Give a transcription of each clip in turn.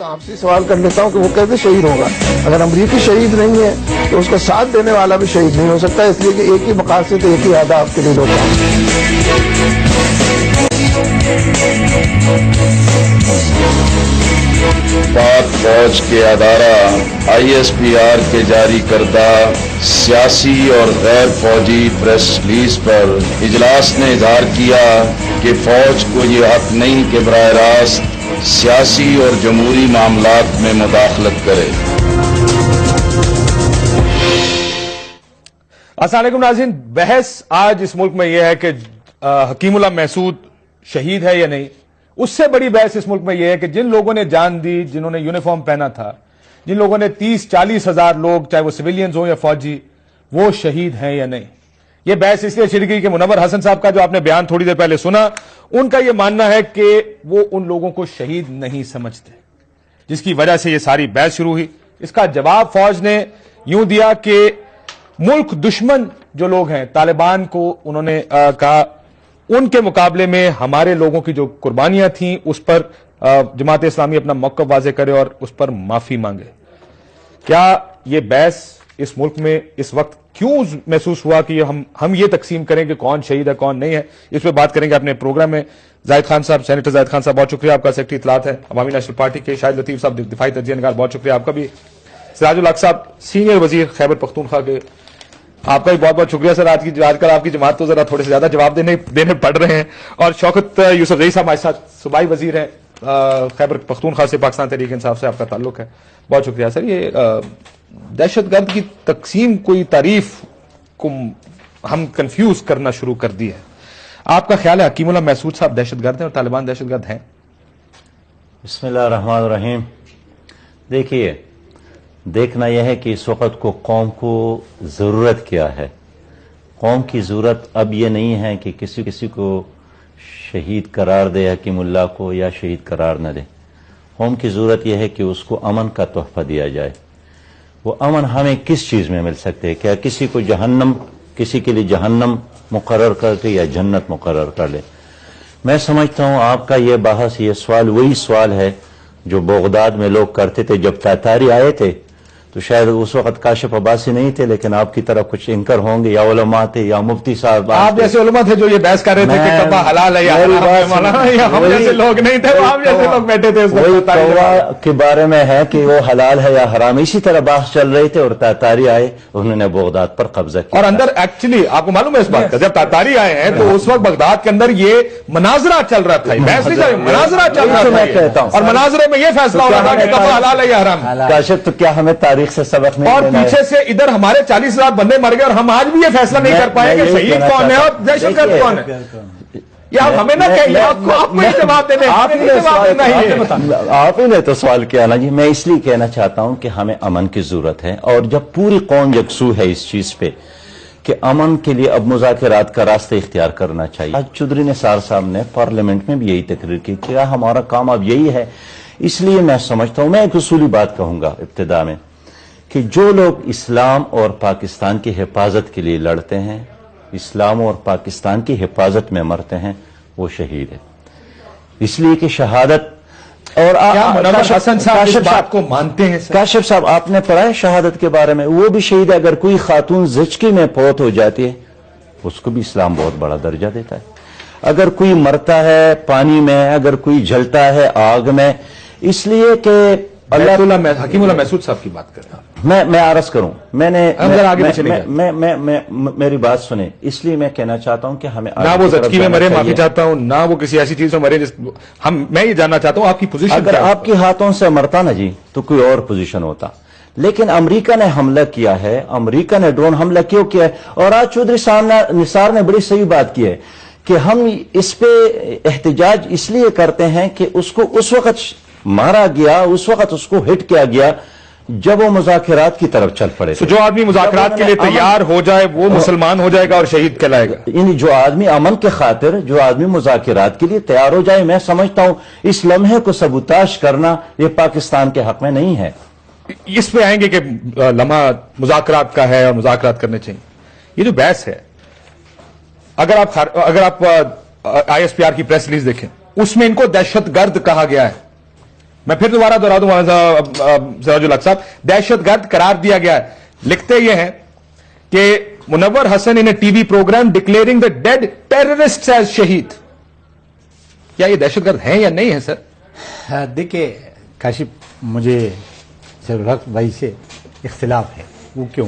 آپ سے سوال کر لیتا ہوں کہ وہ کیسے شہید ہوگا؟ اگر امریکی شہید نہیں ہے تو اس کا ساتھ دینے والا بھی شہید نہیں ہو سکتا، اس لیے کہ ایک ہی مقاصد ایک ہی اہداف کے لیے لوگ پاک فوج کے ادارہ ISPR کے جاری کردہ سیاسی اور غیر فوجی پریس ریلیز پر اجلاس نے اظہار کیا کہ فوج کو یہ حق نہیں کہ براہ راست سیاسی اور جمہوری معاملات میں مداخلت کرے۔ السلام علیکم ناظرین، بحث آج اس ملک میں یہ ہے کہ حکیم اللہ محسود شہید ہے یا نہیں۔ اس سے بڑی بحث اس ملک میں یہ ہے کہ جن لوگوں نے جان دی، جنہوں نے یونیفارم پہنا تھا، جن لوگوں نے 30-40 ہزار لوگ، چاہے وہ سویلینز ہوں یا فوجی، وہ شہید ہیں یا نہیں۔ یہ بحث اس لیے چھڑ گئی کہ منور حسن صاحب کا جو آپ نے بیان تھوڑی دیر پہلے سنا، ان کا یہ ماننا ہے کہ وہ ان لوگوں کو شہید نہیں سمجھتے، جس کی وجہ سے یہ ساری بحث شروع ہوئی۔ اس کا جواب فوج نے یوں دیا کہ ملک دشمن جو لوگ ہیں، طالبان کو انہوں نے کہا ان کے مقابلے میں ہمارے لوگوں کی جو قربانیاں تھیں اس پر جماعت اسلامی اپنا موقف واضح کرے اور اس پر معافی مانگے۔ کیا یہ بحث اس ملک میں اس وقت کیوں محسوس ہوا کہ ہم یہ تقسیم کریں کہ کون شہید ہے کون نہیں ہے؟ اس پہ بات کریں گے اپنے پروگرام میں۔ زاہد خان صاحب، سینیٹر زاہد خان صاحب، بہت شکریہ آپ کا، سیکرٹری اطلاعات ہے عوامی نیشنل پارٹی کے۔ شاہد لطیف صاحب، دفاعی تجزیہ نگار، بہت شکریہ آپ کا بھی۔ سراج الحق صاحب، سینئر وزیر خیبر پختونخوا کے، آپ کا بھی بہت بہت شکریہ سر۔ آج کل آپ کی جماعت تو ذرا تھوڑے سے زیادہ جواب دینے پڑ رہے ہیں۔ اور شوکت یوسف زئی صاحب ہمارے ساتھ صوبائی وزیر ہیں خیبر پختونخوا سے، پاکستان تحریک انصاف سے آپ کا تعلق ہے، بہت شکریہ سر۔ یہ دہشت گرد کی تقسیم کوئی تعریف کو ہم کنفیوز کرنا شروع کر دی ہے۔ آپ کا خیال ہے حکیم اللہ محسود صاحب دہشت گرد ہیں اور طالبان دہشت گرد ہیں؟ بسم اللہ الرحمن الرحیم۔ دیکھیے، دیکھنا یہ ہے کہ اس وقت کو قوم کو ضرورت کیا ہے۔ قوم کی ضرورت اب یہ نہیں ہے کہ کسی کو شہید قرار دے حکیم اللہ کو یا شہید قرار نہ دے۔ قوم کی ضرورت یہ ہے کہ اس کو امن کا تحفہ دیا جائے۔ وہ امن ہمیں کس چیز میں مل سکتے ہیں؟ کیا کسی کے لیے جہنم مقرر کر کے یا جنت مقرر کر لے؟ میں سمجھتا ہوں آپ کا یہ بحث، یہ سوال وہی سوال ہے جو بغداد میں لوگ کرتے تھے جب تاتاری آئے تھے، تو شاید اس وقت کاشف عباسی نہیں تھے، لیکن آپ کی طرف کچھ انکر ہوں گے، یا علماء تھے یا مفتی صاحب۔ آپ جیسے علماء تھے جو یہ بحث کر رہے تھے کہ کعبہ حلال ہے یا حرام ہے مولانا، یا ہم جیسے لوگ نہیں تھے، وہ آپ جیسے لوگ بیٹھے تھے اس وہی وقت کعبہ کے بارے میں ہے کہ وہ حلال ہے یا حرام، اسی طرح بحث چل رہی تھے، اور تاتاری آئے، انہوں نے بغداد پر قبضہ کیا۔ اور اندر ایکچولی آپ کو معلوم ہے اس بات کا، جب تاتاری آئے ہیں تو اس وقت بغداد کے اندر یہ مناظرہ چل رہا تھا، بحث نہیں چل رہی، مناظرہ چل رہا تھا، اور مناظرے میں یہ فیصلہ ہو رہا تھا کہ کعبہ حلال ہے یا حرام ہے۔ کاشف، تو کیا ہمیں تاریخ سے سبق نہیں؟ اور پیچھے سے ادھر ہمارے 40,000 بندے مر گئے اور ہم آج بھی یہ فیصلہ نہیں کر پائے کہ شہید کون ہے اور دہشت گرد کون ہے۔ یا ہمیں نہ کہیے، آپ کو یہ جواب دینے، آپ ہی نے تو سوال کیا نا جی۔ میں اس لیے کہنا چاہتا ہوں کہ ہمیں امن کی ضرورت ہے، اور جب پوری قوم یکسو ہے اس چیز پہ کہ امن کے لیے اب مذاکرات کا راستہ اختیار کرنا چاہیے۔ آج چودھری نثار صاحب نے پارلیمنٹ میں بھی یہی تقریر کی کہ ہمارا کام اب یہی ہے۔ اس لیے میں سمجھتا ہوں، میں ایک اصولی بات کہوں گا ابتدا میں، کہ جو لوگ اسلام اور پاکستان کی حفاظت کے لیے لڑتے ہیں، اسلام اور پاکستان کی حفاظت میں مرتے ہیں، وہ شہید ہے۔ اس لیے کہ شہادت، اور حسن صاحب اس بات کو مانتے ہیں؟ کاشف صاحب، آپ نے پڑھا ہے شہادت کے بارے میں؟ وہ بھی شہید ہے۔ اگر کوئی خاتون زچگی میں فوت ہو جاتی ہے، اس کو بھی اسلام بہت بڑا درجہ دیتا ہے۔ اگر کوئی مرتا ہے پانی میں، اگر کوئی جلتا ہے آگ میں، اس لیے کہ حکیم اللہ محسود صاحب کی بات کر رہا ہوں میں عرض کروں، میری بات سنیں، اس لیے میں کہنا چاہتا ہوں کہ ہمیں نہ وہ زچگی میں مرے، معافی چاہتا ہوں، نہ وہ کسی ایسی چیز میں مرے میں یہ جاننا چاہتا ہوں آپ کی پوزیشن۔ اگر آپ کے ہاتھوں سے مرتا نا جی تو کوئی اور پوزیشن ہوتا، لیکن امریکہ نے حملہ کیا ہے، امریکہ نے ڈرون حملہ کیوں کیا ہے؟ اور آج چودھری نثار نے بڑی صحیح بات کی ہے کہ ہم اس پہ احتجاج اس لیے کرتے ہیں کہ اس کو اس وقت مارا گیا، اس وقت اس کو ہٹ کیا گیا جب وہ مذاکرات کی طرف چل پڑے۔ جو آدمی مذاکرات کے لیے تیار ہو جائے وہ مسلمان ہو جائے گا اور شہید کہلائے گا۔ یعنی جو آدمی امن کے خاطر، جو آدمی مذاکرات کے لیے تیار ہو جائے، میں سمجھتا ہوں اس لمحے کو سبوتاش کرنا یہ پاکستان کے حق میں نہیں ہے۔ اس پہ آئیں گے کہ لمحہ مذاکرات کا ہے اور مذاکرات کرنے چاہیے۔ یہ جو بحث ہے، اگر آپ ISPR کی پریس ریلیز دیکھیں، اس میں ان کو دہشت گرد کہا گیا ہے۔ میں پھر دوبارہ دہرا دوں سراج الحق صاحب، دہشت گرد قرار دیا گیا ہے. لکھتے یہ ہیں کہ Munawar Hasan in a T V program declaring the dead terrorist as شہید. کیا یہ دہشت گرد ہیں یا نہیں ہے سر؟ دیکھیے کاشف، مجھے سراج الحق بھائی سے اختلاف ہے. وہ کیوں؟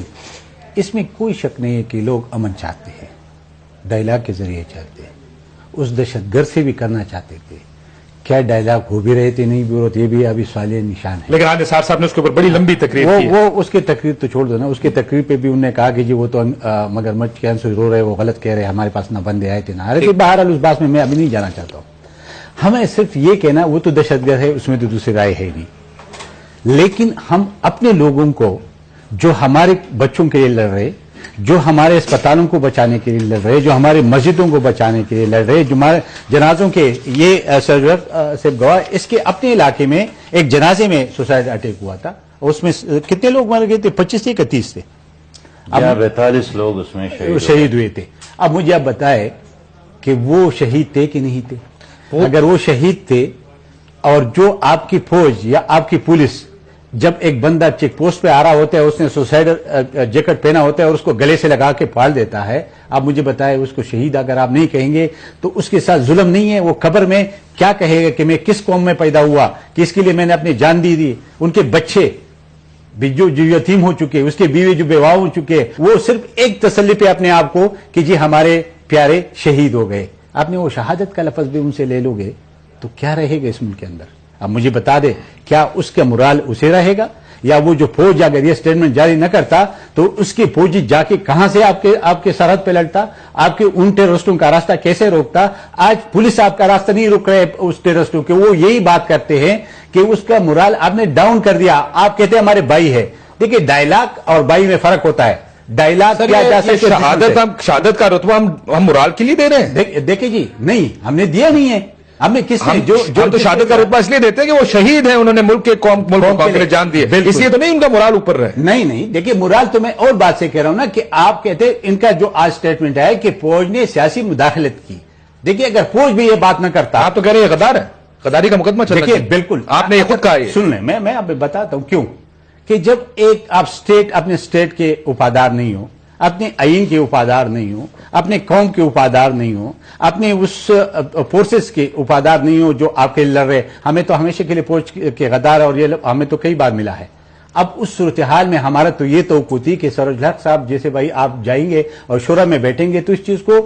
اس میں کوئی شک نہیں ہے کہ لوگ امن چاہتے ہیں، ڈائلاگ کے ذریعے چاہتے ہیں. اس دہشت گرد سے بھی کرنا چاہتے تھے. کیا ڈائلاگ ہو بھی رہے تھے نہیں بھی رہے، یہ بھی ابھی سوالیہ نشان ہے. لیکن آج نثار صاحب نے اس کے اوپر بڑی لمبی تقریر کی ہے. وہ اس کی تقریر تو چھوڑ دو نا. اس کی تقریر پہ بھی انہوں نے کہا کہ جی وہ تو مگر مچ کے سے رو رہے، وہ غلط کہہ رہے، ہمارے پاس نہ بندے آئے تھے نہ آ رہے تھے. بہرحال اس بات میں ابھی نہیں جانا چاہتا ہوں. ہمیں صرف یہ کہنا وہ تو دہشت گرد ہے، اس میں تو دوسری رائے ہے نہیں. لیکن ہم اپنے لوگوں کو جو ہمارے بچوں کے لیے لڑ رہے، جو ہمارے اسپتالوں کو بچانے کے لیے لڑ رہے، جو ہمارے مسجدوں کو بچانے کے لیے لڑ رہے، جو ہمارے جنازوں کے یہ سے گواہ، اس کے اپنے علاقے میں ایک جنازے میں سوسائڈ اٹیک ہوا تھا. اس میں کتنے لوگ مر گئے تھے؟ 25 تھے کہ 30 تھے؟ 42 لوگ اس میں شہید ہوئے تھے. اب مجھے آپ بتائے کہ وہ شہید تھے کہ نہیں تھے؟ اگر وہ شہید تھے اور جو آپ کی فوج یا آپ کی پولیس جب ایک بندہ چیک پوسٹ پہ آ رہا ہوتا ہے، اس نے سوسائڈ جیکٹ پہنا ہوتا ہے اور اس کو گلے سے لگا کے پھاڑ دیتا ہے، آپ مجھے بتائے اس کو شہید اگر آپ نہیں کہیں گے تو اس کے ساتھ ظلم نہیں ہے؟ وہ قبر میں کیا کہے گا کہ میں کس قوم میں پیدا ہوا، کہ اس کے لیے میں نے اپنی جان دی. ان کے بچے جو یتیم ہو چکے، اس کے بیوی جو بیوہ ہو چکے، وہ صرف ایک تسلی پہ اپنے آپ کو کہ جی ہمارے پیارے شہید ہو گئے. آپ نے وہ شہادت کا لفظ بھی ان سے لے لو گے تو کیا رہے گا اس ملک کے اندر؟ اب مجھے بتا دے، کیا اس کا مرال اسے رہے گا؟ یا وہ جو فوج اگر یہ سٹیٹمنٹ جاری نہ کرتا تو اس کی فوجی جا کے کہاں سے آپ کے سرحد پہ لڑتا؟ آپ کے ان ٹیررسٹوں کا راستہ کیسے روکتا؟ آج پولیس آپ کا راستہ نہیں روک رہے اس ٹیررسٹوں کے. وہ یہی بات کرتے ہیں کہ اس کا مرال آپ نے ڈاؤن کر دیا. آپ کہتے ہیں ہمارے بھائی ہے. دیکھیے ڈائلاگ اور بھائی میں فرق ہوتا ہے. ڈائلاگ کیا جا سکتا، شہادت کا رتبہ ہم مرال کے لیے دے رہے ہیں. دیکھیں جی، نہیں ہم نے دیا نہیں ہے. ہم نے کس نے جو تو شہادت کا رتبہ اس لیے دیتے ہیں کہ وہ شہید ہیں، انہوں نے ملک کے لیے جان دی ہے، اس لیے تو نہیں ان کا مرال اوپر رہے. نہیں دیکھیے مرال تو میں اور بات سے کہہ رہا ہوں نا کہ آپ کہتے ہیں ان کا جو آج سٹیٹمنٹ ہے کہ فوج نے سیاسی مداخلت کی. دیکھیے اگر فوج بھی یہ بات نہ کرتا، آپ تو کہہ رہے ہیں غدار ہے، غداری کا مقدمہ چل رہا ہے. بالکل آپ نے یہ خود کہا. سن لیں، میں آپ بتاتا ہوں کیوں. کہ جب ایک آپ اپنے اسٹیٹ کے وفادار نہیں ہو، اپنے آئین کے وفادار نہیں ہو، اپنے قوم کے وفادار نہیں ہو، اپنے اس فورسز کے وفادار نہیں ہو جو آپ کے لڑ رہے. ہمیں تو ہمیشہ کے لیے فوج کے غدار اور یہ ہمیں تو کئی بار ملا ہے. اب اس صورتحال میں ہمارا تو یہ توقع تھی کہ سراج الحق صاحب جیسے بھائی آپ جائیں گے اور شورا میں بیٹھیں گے تو اس چیز کو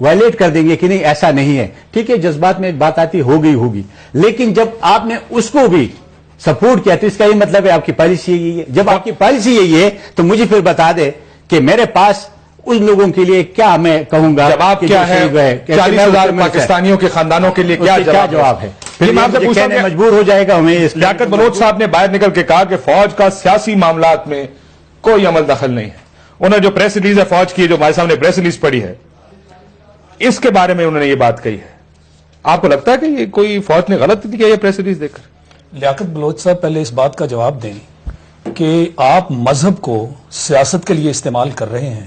وائلیٹ کر دیں گے کہ نہیں ایسا نہیں ہے. ٹھیک ہے، جذبات میں بات آتی ہوگی، لیکن جب آپ نے اس کو بھی سپورٹ کیا تو اس کا یہ مطلب ہے آپ کی پالیسی یہی ہے. جب آپ کی پالیسی یہی ہے تو مجھے پھر بتا دے کہ میرے پاس ان لوگوں کے لیے کیا میں کہوں گا. جواب کیا ہے 40,000 پاکستانیوں کے خاندانوں کے لیے کیا جواب ہے؟ پھر میں آپ سے پوچھتا ہوں، مجبور ہو جائے گا ہمیں. لیاقت بلوچ صاحب نے باہر نکل کے کہا کہ فوج کا سیاسی معاملات میں کوئی عمل دخل نہیں ہے. انہوں نے جو پریس ریلیز ہے فوج کی، جو ہمارے سامنے پریس ریلیز پڑھی ہے، اس کے بارے میں انہوں نے یہ بات کہی ہے. آپ کو لگتا ہے کہ یہ کوئی فوج نے غلط کیا یہ پریس ریلیز دے کر؟ لیاقت بلوچ صاحب پہلے اس بات کا جواب دیں کہ آپ مذہب کو سیاست کے لیے استعمال کر رہے ہیں،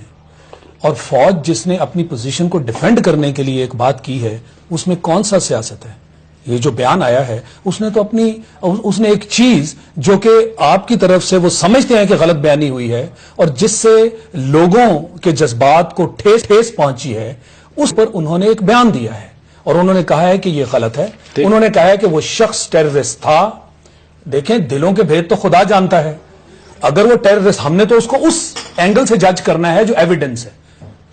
اور فوج جس نے اپنی پوزیشن کو ڈیفینڈ کرنے کے لیے ایک بات کی ہے، اس میں کون سا سیاست ہے؟ یہ جو بیان آیا ہے اس نے تو اس نے ایک چیز جو کہ آپ کی طرف سے وہ سمجھتے ہیں کہ غلط بیانی ہوئی ہے اور جس سے لوگوں کے جذبات کو ٹھیس پہنچی ہے، اس پر انہوں نے ایک بیان دیا ہے اور انہوں نے کہا ہے کہ یہ غلط ہے. انہوں نے کہا ہے کہ وہ شخص ٹیررسٹ تھا. دیکھیں دلوں کے بھید تو خدا جانتا ہے. اگر وہ ٹیررسٹ، ہم نے تو اس کو اس اینگل سے جج کرنا ہے جو ایویڈنس ہے.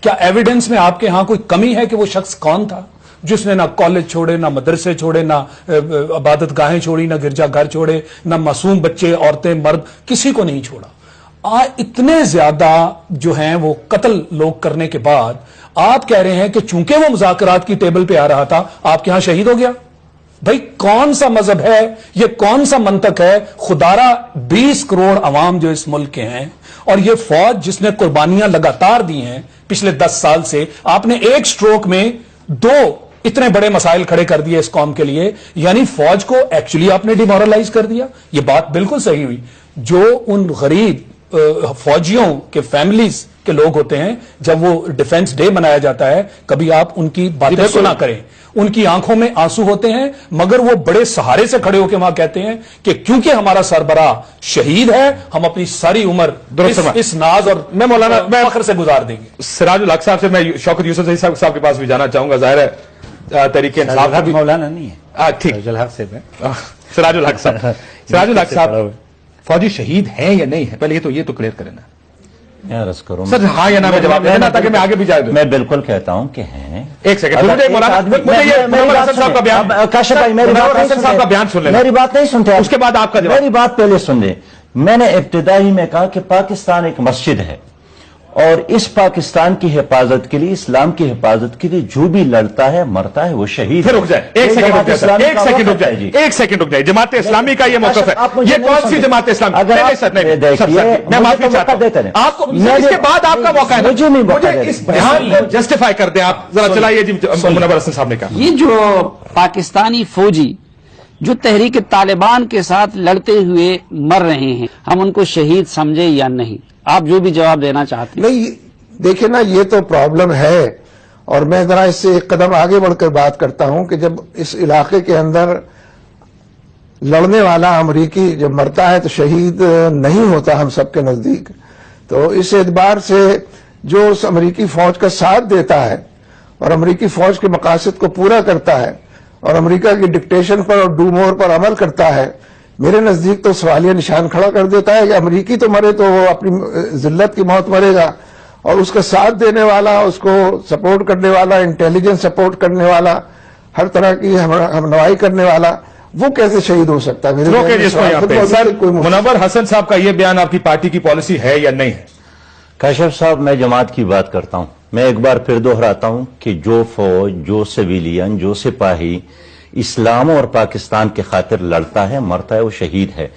کیا ایویڈنس میں آپ کے ہاں کوئی کمی ہے کہ وہ شخص کون تھا جس نے نہ کالج چھوڑے، نہ مدرسے چھوڑے، نہ عبادت گاہیں چھوڑی، نہ گرجا گھر چھوڑے، نہ معصوم بچے، عورتیں، مرد، کسی کو نہیں چھوڑا. اتنے زیادہ جو ہیں وہ قتل لوگ کرنے کے بعد آپ کہہ رہے ہیں کہ چونکہ وہ مذاکرات کی ٹیبل پہ آ رہا تھا آپ کے ہاں شہید ہو گیا. بھائی کون سا مذہب ہے یہ؟ کون سا منطق ہے؟ خدارہ 20 کروڑ عوام جو اس ملک کے ہیں اور یہ فوج جس نے قربانیاں لگاتار دی ہیں پچھلے 10 سال سے، آپ نے ایک سٹروک میں 2 اتنے بڑے مسائل کھڑے کر دیے اس قوم کے لیے. یعنی فوج کو ایکچولی آپ نے ڈیمورلائز کر دیا. یہ بات بالکل صحیح ہوئی. جو ان غریب فوجیوں کے فیملیز کے لوگ ہوتے ہیں، جب وہ ڈیفنس ڈے منایا جاتا ہے کبھی آپ ان کی باتیں سنا کریں، ان کی آنکھوں میں آنسو ہوتے ہیں، مگر وہ بڑے سہارے سے کھڑے ہو کے وہاں کہتے ہیں کہ کیونکہ ہمارا سربراہ شہید ہے ہم اپنی ساری عمر اس ناز اور میں مولانا میں فخر سے گزار دیں گے۔ سراج الحق صاحب سے میں شوکت یوسف صاحب کے پاس بھی جانا چاہوں گا، ظاہر ہے تحریک انصاف کا بھی مولانا نہیں ہے، ٹھیک سراج الحق سے میں سراج الحق صاحب، سراج الحق صاحب فوجی شہید ہیں یا نہیں ہے، پہلے یہ تو کلیئر کریں نا عرض کروں سر، ہاں یا نا میں جواب دینا تاکہ میں آگے بھی جا دوں۔ میں بالکل کہتا ہوں کہ ہیں۔ ایک سیکنڈ مجھے یہ منور حسن صاحب کا بیان، کاشف بھائی منور حسن صاحب کا بیان سن لینا، میری بات نہیں سنتے، اس کے بعد آپ کا جواب۔ میری بات پہلے سن لیں۔ میں نے ابتدائی میں کہا کہ پاکستان ایک مسجد ہے اور اس پاکستان کی حفاظت کے لیے، اسلام کی حفاظت کے لیے جو بھی لڑتا ہے مرتا ہے وہ شہید پھر رک جائے، ایک سیکنڈ رک جائے، ایک سیکنڈ رک جائے، ایک سیکنڈ رک جائے۔ جماعت اسلامی کا یہ موقف ہے، یہ کون سی جماعت اسلامی؟ نہیں سر، نہیں، میں معافی چاہتا ہوں، آپ کو اس کے بعد آپ کا موقع ہے، مجھے اس بیان کو جسٹیفائی کر دیں آپ ذرا، چلائیے جی منور حسن صاحب نے کہا۔ یہ جو پاکستانی فوجی جو تحریک طالبان کے ساتھ لڑتے ہوئے مر رہے ہیں، ہم ان کو شہید سمجھے یا نہیں؟ آپ جو بھی جواب دینا چاہتے ہیں۔ نہیں دیکھیں نا، یہ تو پرابلم ہے، اور میں ذرا اس سے ایک قدم آگے بڑھ کر بات کرتا ہوں کہ جب اس علاقے کے اندر لڑنے والا امریکی جب مرتا ہے تو شہید نہیں ہوتا ہم سب کے نزدیک، تو اس اعتبار سے جو اس امریکی فوج کا ساتھ دیتا ہے اور امریکی فوج کے مقاصد کو پورا کرتا ہے اور امریکہ کی ڈکٹیشن پر اور ڈو مور پر عمل کرتا ہے، میرے نزدیک تو سوالیہ نشان کھڑا کر دیتا ہے کہ امریکی تو مرے تو وہ اپنی ذلت کی موت مرے گا، اور اس کا ساتھ دینے والا، اس کو سپورٹ کرنے والا، انٹیلیجنس سپورٹ کرنے والا، ہر طرح کی ہمنوائی کرنے والا، وہ کیسے شہید ہو سکتا ہے؟ میرے روکے جس کو یہاں پہ سر، کوئی منور حسن صاحب کا یہ بیان آپ کی پارٹی کی پالیسی ہے یا نہیں ہے؟ کاشف صاحب، میں جماعت کی بات کرتا ہوں، میں ایک بار پھر دہراتا ہوں کہ جو فوج، جو سویلین، جو سپاہی اسلام اور پاکستان کے خاطر لڑتا ہے مرتا ہے وہ شہید ہے۔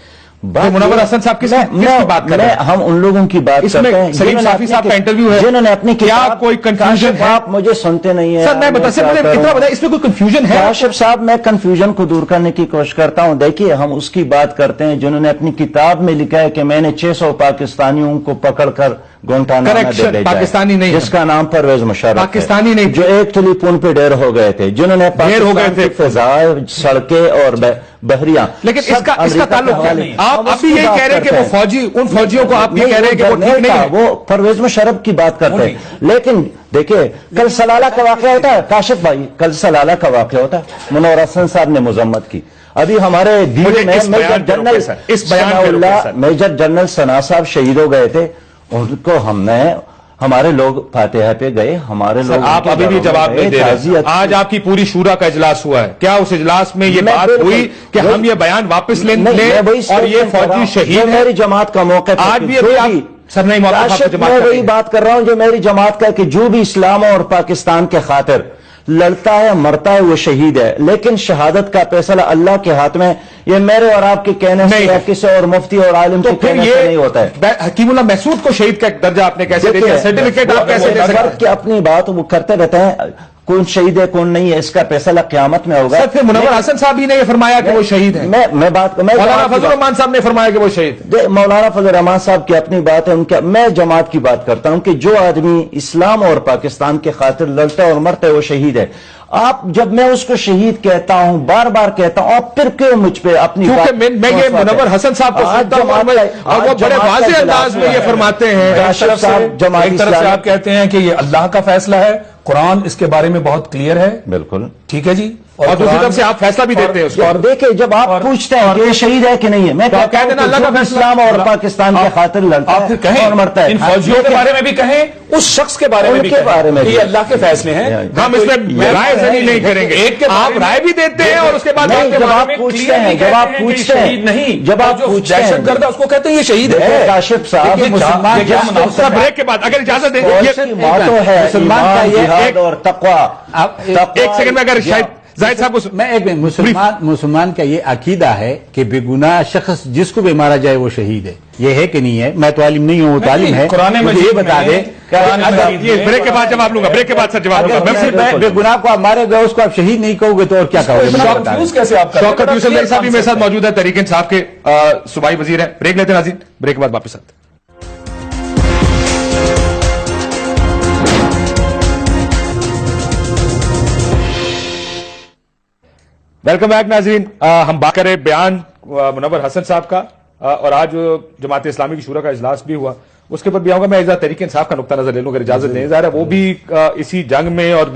منور حسن صاحب کس کی بات کر رہے ہیں؟ ہم ان لوگوں کی بات اس میں کرتے ہیں سلیم صافی صاحب کا انٹرویو ہے، جنہوں نے اپنی کیا کوئی کنفیوژن ہے؟ آپ مجھے سنتے نہیں ہیں سر میں اتنا بتائیں، اس میں کوئی کنفیوژن ہے؟ کاشف صاحب، میں کنفیوژن کو دور کرنے کی کوشش کرتا ہوں۔ دیکھیے، ہم اس کی بات کرتے ہیں جنہوں نے اپنی کتاب میں لکھا ہے کہ میں نے 600 پاکستانیوں کو پکڑ کر گوانتانامو میں دے بھیجا ہے، پاکستانی نہیں، جس کا نام پرویز مشرف ہے، پاکستانی نہیں، جو ایک ٹلی پون پہ ڈیر ہو گئے تھے، جنہوں نے پاکستان کی فضائیں، سڑکیں اور بحریاں، لیکن اس کا تعلق کیا نہیں؟ آپ ابھی یہی کہہ رہے ہیں کہ وہ فوجی، ان فوجیوں کو آپ یہ کہہ رہے ہیں کہ وہ ٹھیک نہیں ہے، وہ پرویز مشرف کی بات کرتے ہیں۔ لیکن دیکھیں، کل سلالہ کا واقعہ ہوتا ہے کاشف بھائی، کل سلالہ کا واقعہ ہوتا ہے، منور حسن صاحب نے مذمت کی۔ ابھی ہمارے دین میں میجر جنرل ثنا صاحب شہید ہو گئے تھے، ان کو ہم نے، ہمارے لوگ فاتحہ پہ گئے، ہمارے لوگ، آپ ابھی بھی جواب نہیں دے رہے۔ آج آپ کی پوری شورا کا اجلاس ہوا ہے، کیا اس اجلاس میں یہ بات ہوئی کہ ہم یہ بیان واپس لیں اور یہ فوجی شہید ہے؟ میری جماعت کا موقع آج بھی سر نہیں، میں وہی بات کر رہا ہوں جو میری جماعت کا، کہ جو بھی اسلام اور پاکستان کے خاطر لڑتا ہے مرتا ہے وہ شہید ہے، لیکن شہادت کا فیصلہ اللہ کے ہاتھ میں، یہ میرے اور آپ کے کہنے سے یا کسی اور مفتی اور عالم کے کہنے سے نہیں ہوتا ہے۔ حکیم اللہ محسود کو شہید کا درجہ آپ نے کیسے دے دیا؟ سرٹیفکیٹ آپ کیسے دے سکتے ہیں؟ کہ اپنی بات وہ کرتے رہتے ہیں، کون شہید ہے کون نہیں ہے، اس کا فیصلہ قیامت میں ہوگا۔ سر پھر منور حسن صاحب ہی نے یہ فرمایا کہ وہ شہید ہے، مولانا فضل الرحمان صاحب نے فرمایا کہ وہ شہید ہے۔ مولانا فضل الرحمان صاحب کی اپنی بات ہے، ان کا، میں جماعت کی بات کرتا ہوں کہ جو آدمی اسلام اور پاکستان کے خاطر لڑتا ہے اور مرتا ہے وہ شہید ہے۔ آپ، جب میں اس کو شہید کہتا ہوں، بار بار کہتا ہوں، آپ پھر کیوں مجھ پہ اپنی بات؟ کیونکہ میں یہ منور حسن صاحب کو سنتا ہوں اور وہ بڑے واضح انداز میں یہ فرماتے ہیں۔ ایک طرف سے آپ کہتے ہیں کہ یہ اللہ کا فیصلہ ہے، قرآن اس کے بارے میں بہت کلیئر ہے، بالکل ٹھیک ہے جی، اور دوسری طرف سے آپ فیصلہ بھی دیتے ہیں اس کو۔ اور دیکھیں، جب آپ پوچھتے ہیں کہ یہ شہید ہے کہ نہیں ہے، میں کہتا ہوں کہ اللہ کا اسلام اور پاکستان کے خاطر لڑتا ہے اور مرتا ہے۔ ان فوجیوں کے بارے میں بھی کہیں، اس شخص کے بارے میں بھی کہیں، یہ اللہ کے فیصلے ہیں، ہم اس میں رائے زنی نہیں کریں گے۔ آپ رائے بھی دیتے ہیں اور اس کے بعد جب آپ پوچھتے ہیں، جب آپ پوچھتے ہیں، نہیں، جب آپ پوچھتے ہیں، دہشت گرد اس کو کہتے ہیں یہ شہید ہے۔ کاشف صاحب، بریک کے بعد اگر اجازت دیں، باتوں ہے مسلمان کا جہاد اور تقوی۔ ایک سیکنڈ میں اگر شاید زاہد صاحب کو میں ایک مسلمان کا یہ عقیدہ ہے کہ بے گناہ شخص جس کو بھی مارا جائے وہ شہید ہے، یہ ہے کہ نہیں ہے؟ میں تو عالم نہیں ہوں، وہ تعلیم ہے، مجھے یہ بتا دے۔ یہ بریک کے بعد جواب لوں گا، بریک کے بعد سر جواب لوں گا۔ بے گناہ کو آپ مارے گئے، اس کو آپ شہید نہیں کہو گے تو اور کیا کہو گے؟ شوکت یوسف صاحب بھی میرے ساتھ موجود ہے، تحریک انصاف کے صوبائی وزیر ہیں۔ بریک لیتے ہیں ناظرین، بریک کے بعد واپس آتے ہیں۔ ویلکم بیک ناظرین. ہم بات کریں بیان منور حسن صاحب کا اور آج جماعت اسلامی کی شورا کا اجلاس بھی ہوا, اس کے اوپر بھی آؤں گا. میں ایک تحریک انصاف کا نقطہ نظر لے لوں اگر اجازت دیں. ظاہر ہے وہ بھی اسی جنگ میں اور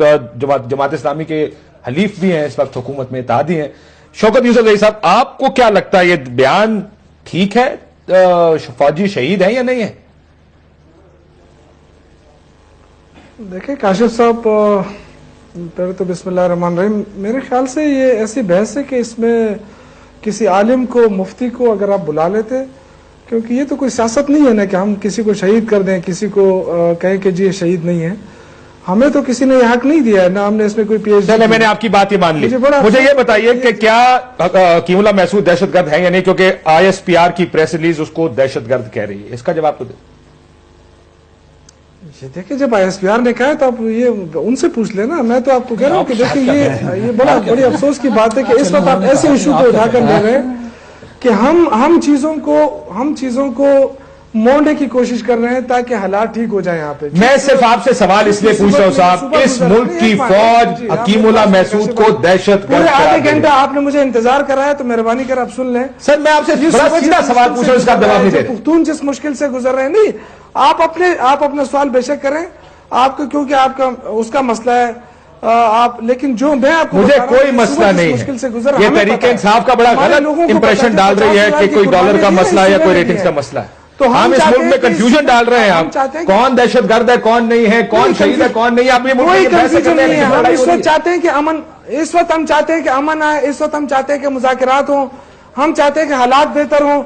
جماعت اسلامی کے حلیف بھی ہیں, اس وقت حکومت میں اتحادی ہیں. شوکت یوسف زئی صاحب, آپ کو کیا لگتا ہے یہ بیان ٹھیک ہے, فوجی شہید ہیں یا نہیں ہے؟ دیکھیں کاشف صاحب, پہلے تو بسم اللہ الرحمن الرحیم, میرے خیال سے یہ ایسی بحث ہے کہ اس میں کسی عالم کو, مفتی کو اگر آپ بلا لیتے, کیونکہ یہ تو کوئی سیاست نہیں ہے نا کہ ہم کسی کو شہید کر دیں, کسی کو کہیں کہ جی یہ شہید نہیں ہے. ہمیں تو کسی نے یہ حق نہیں دیا ہے, نہ ہم نے اس میں کوئی PhD. چلے میں نے آپ کی بات یہ مان لی. مجھے یہ بتائیے کہ کیا حکیم اللہ محسود دہشت گرد ہے یا نہیں, کیونکہ ISPR کی پریس ریلیز اس کو دہشت گرد کہہ رہی ہے. اس کا جواب تو دیں. یہ دیکھیں جب ISPR نے کہا ہے تو آپ یہ ان سے پوچھ لینا. میں تو آپ کو کہہ رہا ہوں کہ دیکھیں یہ بڑی افسوس کی بات ہے کہ اس وقت آپ ایسے ایشو کو اٹھا کر لے رہے ہیں کہ ہم چیزوں کو مونڈنے کی کوشش کر رہے ہیں تاکہ حالات ٹھیک ہو جائیں. یہاں پہ میں صرف آپ سے سوال اس لیے پوچھ رہا ہوں صاحب, اس ملک کی فوج حکیم اللہ محسود کو دہشت گرد آدھے گھنٹہ آپ نے مجھے انتظار کرایا تو مہربانی کر آپ سن لیں. سر میں آپ سے سیدھا سوال پوچھ رہا ہوں, اس کا جواب نہیں دے رہے. پختون جس مشکل سے گزر رہے ہیں, نہیں آپ اپنا سوال بے شک کریں, آپ کو کیونکہ آپ کا اس کا مسئلہ ہے آپ, لیکن جو میں آپ کو مجھے کوئی مسئلہ نہیں ہے. یہ تحریک انصاف کا بڑا غلط امپریشن ڈال رہی ہے کہ کوئی ڈالر کا مسئلہ ہے یا کوئی ریٹنگز کا مسئلہ ہے. تو ہم اس ملک میں کنفیوژن ڈال رہے ہیں. آپ کون دہشت گرد ہے, کون نہیں ہے, کون شہید ہے, کون نہیں ہے, آپ یہ کوئی کنفیوژن نہیں ہے. ہم اس وقت چاہتے ہیں کہ امن, اس وقت ہم چاہتے ہیں کہ امن آئے, اس وقت ہم چاہتے ہیں کہ مذاکرات ہوں, ہم چاہتے ہیں کہ حالات بہتر ہوں.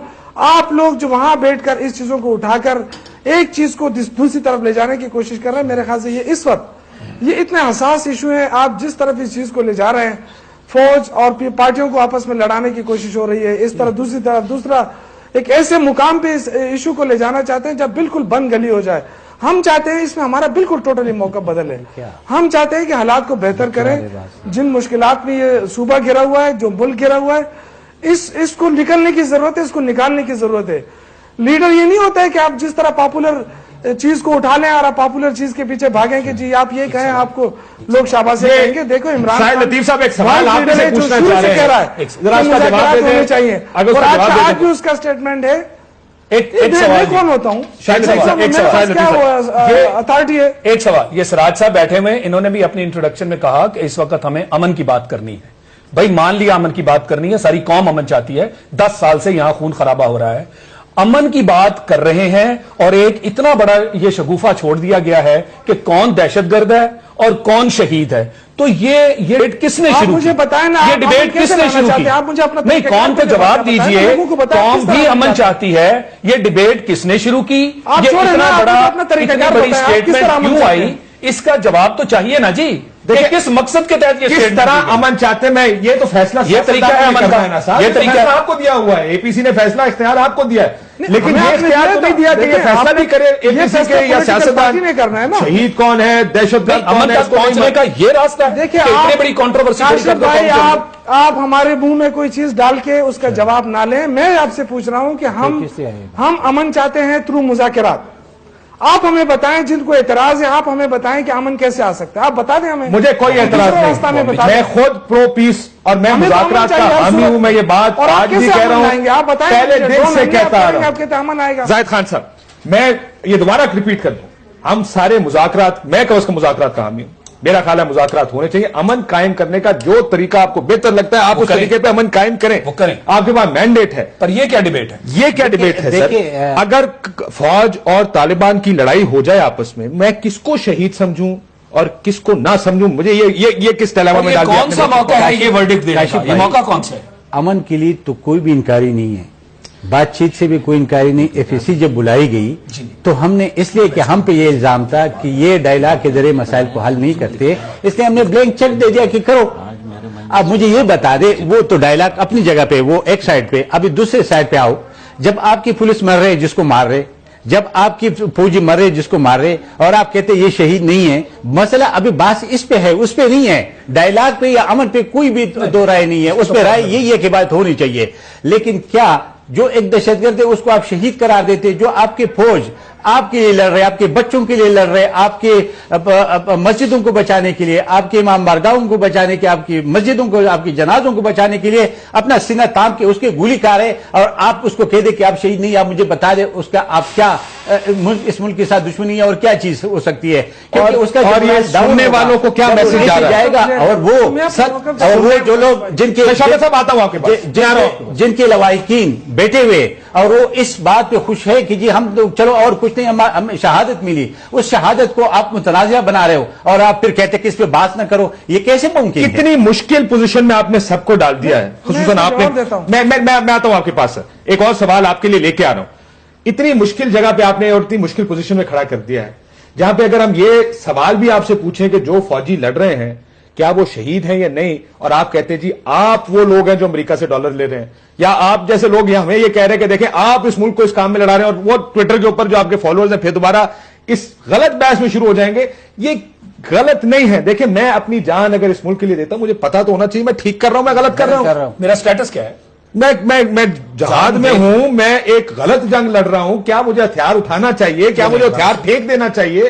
آپ لوگ جو وہاں بیٹھ کر اس چیزوں کو اٹھا کر ایک چیز کو دوسری طرف لے جانے کی کوشش کر رہے ہیں, میرے خیال سے یہ اس وقت یہ اتنے حساس ایشو ہے. آپ جس طرف اس چیز کو لے جا رہے ہیں, فوج اور پارٹیوں کو آپس میں لڑانے کی کوشش ہو رہی ہے, اس طرح دوسری طرف دوسرا ایک ایسے مقام پہ اس ایشو کو لے جانا چاہتے ہیں جب بالکل بند گلی ہو جائے. ہم چاہتے ہیں اس میں ہمارا بالکل ٹوٹلی موقع بدل ہے. ہم چاہتے ہیں کہ حالات کو بہتر کریں. جن مشکلات میں یہ صوبہ گھرا ہوا ہے, جو ملک گھرا ہوا ہے, اس کو نکلنے کی ضرورت ہے, اس کو نکالنے کی ضرورت ہے. لیڈر یہ نہیں ہوتا ہے کہ آپ جس طرح پاپولر چیز کو اٹھا لیں اور آپ پاپولر چیز کے پیچھے بھاگیں کہ جی آپ یہ کہیں, آپ کو لوگ شاباشی کہیں گے. دیکھو عمران ساحل لطیف صاحب ایک سوال آپ سے پوچھنا چاہ رہے ہیں, ذرا اس کا جواب دے دیں. چاہیے اگر اس کا جواب دے آج دیں. بھی اس کا اسٹیٹمنٹ ہے. میں کون ہوتا ہوں, اتھارٹی ہے. ایک سوال, یہ سراج صاحب بیٹھے ہوئے, انہوں نے بھی اپنی انٹروڈکشن میں کہا کہ اس وقت ہمیں امن کی بات کرنی ہے. بھائی مان لیا امن کی بات کرنی ہے, ساری قوم امن چاہتی ہے, 10 سال سے یہاں خون خرابہ ہو رہا ہے, امن کی بات کر رہے ہیں, اور ایک اتنا بڑا یہ شگوفہ چھوڑ دیا گیا ہے کہ کون دہشت گرد ہے اور کون شہید ہے. تو یہ ڈیبیٹ کس نے شروع مجھے بتائیں نا, یہ ڈیبیٹ کس نے شروع کی؟ آپ مجھے اپنا نہیں, قوم کو جواب دیجئے, قوم بھی امن چاہتی ہے, یہ ڈیبیٹ کس نے شروع کی, یہ اتنا بڑا اتنی بڑی اسٹیٹمنٹ کیوں آئی, اس کا جواب تو چاہیے نا جی. کس مقصد کے تحت یہ کس طرح امن چاہتے ہیں, میں یہ تو فیصلہ یہ طریقہ ہے امن کا, یہ طریقہ آپ کو دیا ہوا ہے, APC نے فیصلہ اختیار آپ کو دیا ہے, لیکن یہ اختیار تو نہیں دیا کہ یہ فیصلہ نہیں کرے APC کے یا سیاستدان شہید کون ہے, دہشت گرد امن تک پہنچنے کا یہ راستہ ہے. دیکھیں اتنی بڑی کنٹروورسی بھائی, آپ ہمارے منہ میں کوئی چیز ڈال کے اس کا جواب نہ لیں. میں آپ سے پوچھ رہا ہوں کہ ہم امن چاہتے ہیں تھرو مذاکرات. آپ ہمیں بتائیں, جن کو اعتراض ہے آپ ہمیں بتائیں کہ امن کیسے آ سکتا ہے, آپ بتا دیں ہمیں. مجھے کوئی اعتراض نہیں, میں خود پرو پیس اور میں مذاکرات کا حامی ہوں. میں یہ بات آج بھی کہہ رہا ہوں, پہلے دن سے کہتا آ رہا ہوں. زاہد خان صاحب, میں یہ دوبارہ ریپیٹ کر دوں, ہم سارے مذاکرات, میں کہ اس کا مذاکرات کا حامی ہوں. میرا خیال ہے مذاکرات ہونے چاہیے. امن قائم کرنے کا جو طریقہ آپ کو بہتر لگتا ہے آپ اس طریقے پہ امن قائم کریں, وہ کریں. آپ کے پاس مینڈیٹ ہے. پر یہ کیا ڈیبیٹ ہے, یہ کیا ڈیبیٹ ہے سر؟ اگر فوج اور طالبان کی لڑائی ہو جائے آپس میں کس کو شہید سمجھوں اور کس کو نہ سمجھوں؟ مجھے یہ کس ڈائلاما میں ڈال دیا. کون سا موقع ہے یہ ورڈکٹ دینے کا, یہ موقع کون سا ہے؟ امن کے لیے تو کوئی بھی انکاری نہیں ہے, بات چیت سے بھی کوئی انکاری نہیں. FAC جب بلائی گئی تو ہم نے اس لیے کہ ہم پہ یہ الزام تھا کہ یہ ڈائلاگ کے ذریعے مسائل کو حل نہیں کرتے, اس لیے ہم نے بلینک چیک دے دیا کہ کرو. اب مجھے یہ بتا دے, وہ تو ڈائلاگ اپنی جگہ پہ, وہ ایک سائڈ پہ, ابھی دوسرے سائڈ پہ آؤ. جب آپ کی پولیس مر رہے جس کو مار رہے, جب آپ کی فوجی مر رہے جس کو مار رہے, اور آپ کہتے یہ شہید نہیں ہے, مسئلہ ابھی بات اس پہ ہے, اس پہ نہیں ہے. ڈائلاگ پہ یا امن پہ کوئی بھی دو رائے نہیں ہے, اس پہ رائے یہی ہے کہ بات ہونی چاہیے. لیکن کیا جو ایک دہشت گرد ہے اس کو آپ شہید قرار دیتے, جو آپ کے فوج آپ کے لیے لڑ رہے, آپ کے بچوں کے لیے لڑ رہے, آپ کے مسجدوں کو بچانے کے لیے, آپ کے امام بارگاہوں کو بچانے کے, آپ کی مسجدوں کو, آپ کی جنازوں کو بچانے کے لیے اپنا سینہ تام کے اس کے گولی کھا رہے, اور آپ اس کو کہہ دیں کہ آپ شہید نہیں, آپ مجھے بتا دیں اس کا آپ کیا اس ملک کے ساتھ دشمنی ہے اور کیا چیز ہو سکتی ہے, کیونکہ اس کا اور یہ سننے والوں کو کیا میسج جا رہا ہے جائے گا. اور وہ جو لوگ جن کے صاحب آتا ہوں آپ کے پاس, جن کے لواحقین بیٹھے ہوئے اور وہ اس بات پہ خوش ہے کہ جی ہم چلو اور کچھ نہیں, ہمیں شہادت ملی, اس شہادت کو آپ متنازعہ بنا رہے ہو اور آپ پھر کہتے کہ اس پہ بات نہ کرو, یہ کیسے ممکن ہے؟ کتنی مشکل پوزیشن میں آپ نے سب کو ڈال دیا ہے, خصوصاً آپ نے. میں آتا ہوں آپ کے پاس, ایک اور سوال آپ کے لیے لے کے آ رہا ہوں. اتنی مشکل جگہ پہ آپ نے اور اتنی مشکل پوزیشن میں کھڑا کر دیا ہے, جہاں پہ اگر ہم یہ سوال بھی آپ سے پوچھیں کہ جو فوجی لڑ رہے ہیں کیا وہ شہید ہیں یا نہیں, اور آپ کہتے ہیں جی آپ وہ لوگ ہیں جو امریکہ سے ڈالر لے رہے ہیں, یا آپ جیسے لوگ ہمیں یہ کہہ رہے ہیں کہ دیکھیں آپ اس ملک کو اس کام میں لڑا رہے ہیں, اور وہ ٹویٹر کے اوپر جو آپ کے فالوورز ہیں پھر دوبارہ اس غلط بحث میں شروع ہو جائیں گے. یہ غلط نہیں ہے. دیکھیں میں اپنی جان اگر اس ملک کے لیے دیتا ہوں, مجھے پتا تو ہونا چاہیے میں ٹھیک کر رہا ہوں, میں غلط کر رہا ہوں, میرا سٹیٹس کیا ہے, میں جہاد میں ہوں, میں ایک غلط جنگ لڑ رہا ہوں, کیا مجھے ہتھیار اٹھانا چاہیے, کیا مجھے ہتھیار پھینک دینا چاہیے؟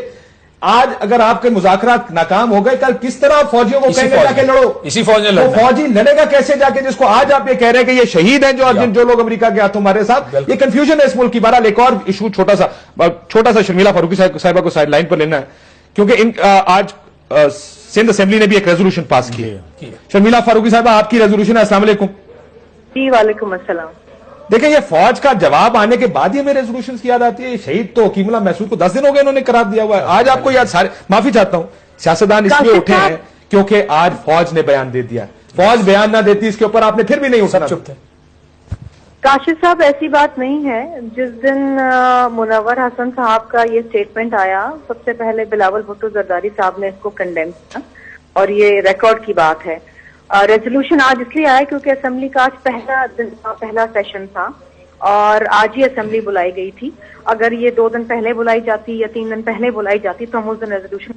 آج اگر آپ کے مذاکرات ناکام ہو گئے, کل کس طرح فوجیوں کو کہیں گے جا کے لڑو؟ اسی فوج نے وہ فوجی لڑے گا کیسے جا کے جس کو آج آپ یہ کہہ رہے ہیں کہ یہ شہید ہیں جو لوگ امریکہ کے ہاتھوں ہمارے ساتھ؟ یہ کنفیوژن ہے اس ملک کی. بہرحال ایک اور ایشو چھوٹا سا شرمیلا فاروقی صاحبہ کو سائڈ لائن پر لینا ہے, کیونکہ آج سندھ اسمبلی نے بھی ایک ریزولوشن پاس کی ہے. شرمیلا فاروقی صاحبہ آپ کی ریزولوشن ہے. السلام علیکم. جی وعلیکم السلام. دیکھیں یہ فوج کا جواب آنے کے بعد ہی ہمیں ریزولوشن کی یاد آتی ہے. یہ شہید تو حکیم اللہ محسود کو 10 دن ہو گئے انہوں نے قرار دیا ہوا ہے. آج آپ کو یاد سارے, معافی چاہتا ہوں, سیاستدان اس لیے اٹھے ہیں کیونکہ آج فوج نے بیان دے دیا. فوج بیان نہ دیتی اس کے اوپر آپ نے پھر بھی نہیں اٹھنا. چپ تھے. کاشف صاحب ایسی بات نہیں ہے. جس دن منور حسن صاحب کا یہ سٹیٹمنٹ آیا, سب سے پہلے بلاول بھٹو زرداری صاحب نے اس کو کنڈیم کیا, اور یہ ریکارڈ کی بات ہے. ریزولوشن آج اس لیے آیا کیونکہ اسمبلی کا آج پہلا سیشن تھا اور آج ہی اسمبلی بلائی گئی تھی. اگر یہ 2 دن پہلے بلائی جاتی یا 3 دن پہلے بلائی جاتی تو ہم اس دن ریزولوشن.